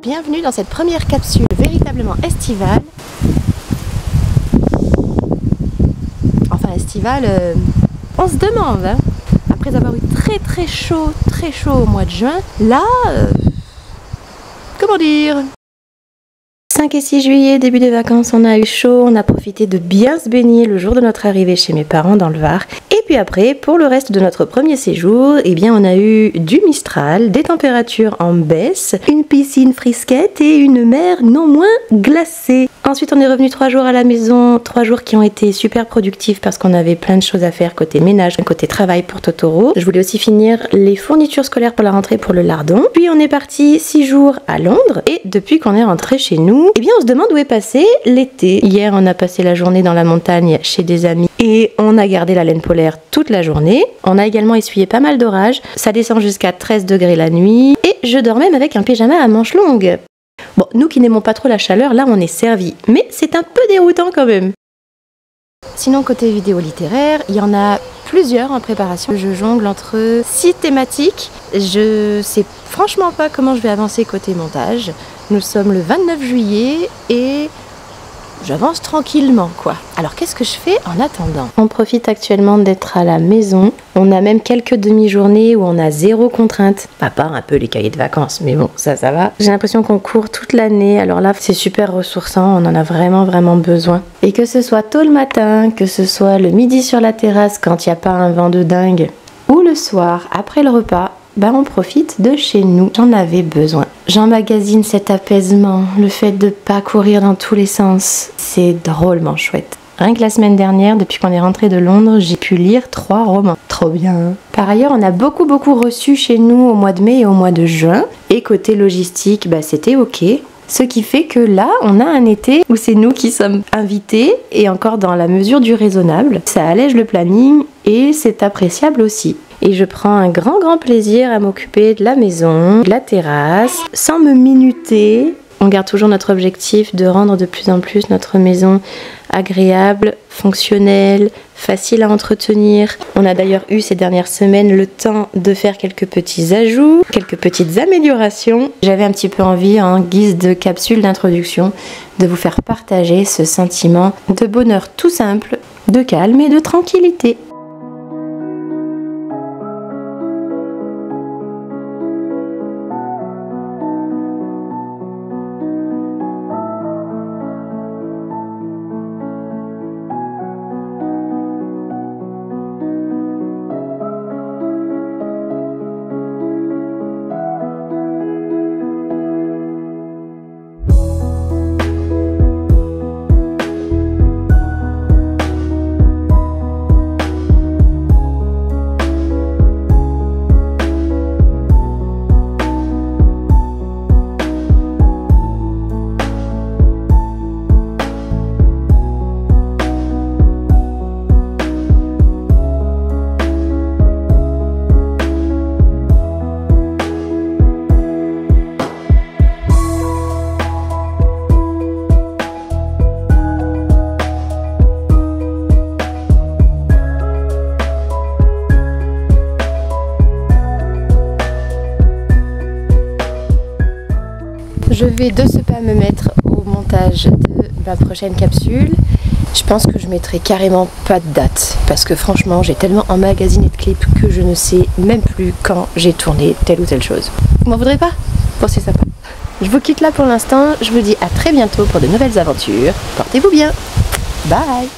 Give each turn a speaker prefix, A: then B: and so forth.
A: Bienvenue dans cette première capsule véritablement estivale. Enfin estivale, on se demande, hein. Après avoir eu très chaud au mois de juin, là, comment dire, 5 et 6 juillet, début des vacances, on a eu chaud, on a profité de bien se baigner le jour de notre arrivée chez mes parents dans le Var. Et puis après, pour le reste de notre premier séjour, eh bien on a eu du Mistral, des températures en baisse, une piscine frisquette et une mer non moins glacée. Ensuite on est revenu 3 jours à la maison, 3 jours qui ont été super productifs parce qu'on avait plein de choses à faire côté ménage, côté travail pour Totoro. Je voulais aussi finir les fournitures scolaires pour la rentrée pour le lardon. Puis on est parti 6 jours à Londres et depuis qu'on est rentré chez nous, eh bien on se demande où est passé l'été. Hier on a passé la journée dans la montagne chez des amis et on a gardé la laine polaire toute la journée. On a également essuyé pas mal d'orages, ça descend jusqu'à 13 degrés la nuit et je dors même avec un pyjama à manches longues. Bon, nous qui n'aimons pas trop la chaleur, là on est servi, mais c'est un peu déroutant quand même. Sinon côté vidéo littéraire, il y en a plusieurs en préparation. Je jongle entre 6 thématiques. Je sais franchement pas comment je vais avancer côté montage. Nous sommes le 29 juillet et j'avance tranquillement quoi. Alors qu'est-ce que je fais en attendant? On profite actuellement d'être à la maison. On a même quelques demi-journées où on a 0 contrainte. À part un peu les cahiers de vacances, mais bon, ça va. J'ai l'impression qu'on court toute l'année. Alors là, c'est super ressourçant. On en a vraiment besoin. Et que ce soit tôt le matin, que ce soit le midi sur la terrasse quand il n'y a pas un vent de dingue, ou le soir après le repas, on profite de chez nous. J'en avais besoin. J'emmagasine cet apaisement, le fait de pas courir dans tous les sens. C'est drôlement chouette. Rien que la semaine dernière, depuis qu'on est rentré de Londres, j'ai pu lire 3 romans. Trop bien. Par ailleurs, on a beaucoup reçu chez nous au mois de mai et au mois de juin. Et côté logistique, c'était ok. Ce qui fait que là, on a un été où c'est nous qui sommes invités et encore dans la mesure du raisonnable. Ça allège le planning et c'est appréciable aussi. Et je prends un grand plaisir à m'occuper de la maison, de la terrasse, sans me minuter. On garde toujours notre objectif de rendre de plus en plus notre maison agréable, fonctionnelle, facile à entretenir. On a d'ailleurs eu ces dernières semaines le temps de faire quelques petits ajouts, quelques petites améliorations. J'avais un petit peu envie, en guise de capsule d'introduction, de vous faire partager ce sentiment de bonheur tout simple, de calme et de tranquillité. Je vais de ce pas me mettre au montage de ma prochaine capsule. Je pense que je mettrai carrément pas de date parce que franchement j'ai tellement emmagasiné de clips que je ne sais même plus quand j'ai tourné telle ou telle chose. Vous m'en voudrez pas? Bon, c'est sympa. Je vous quitte là pour l'instant. Je vous dis à très bientôt pour de nouvelles aventures. Portez-vous bien. Bye.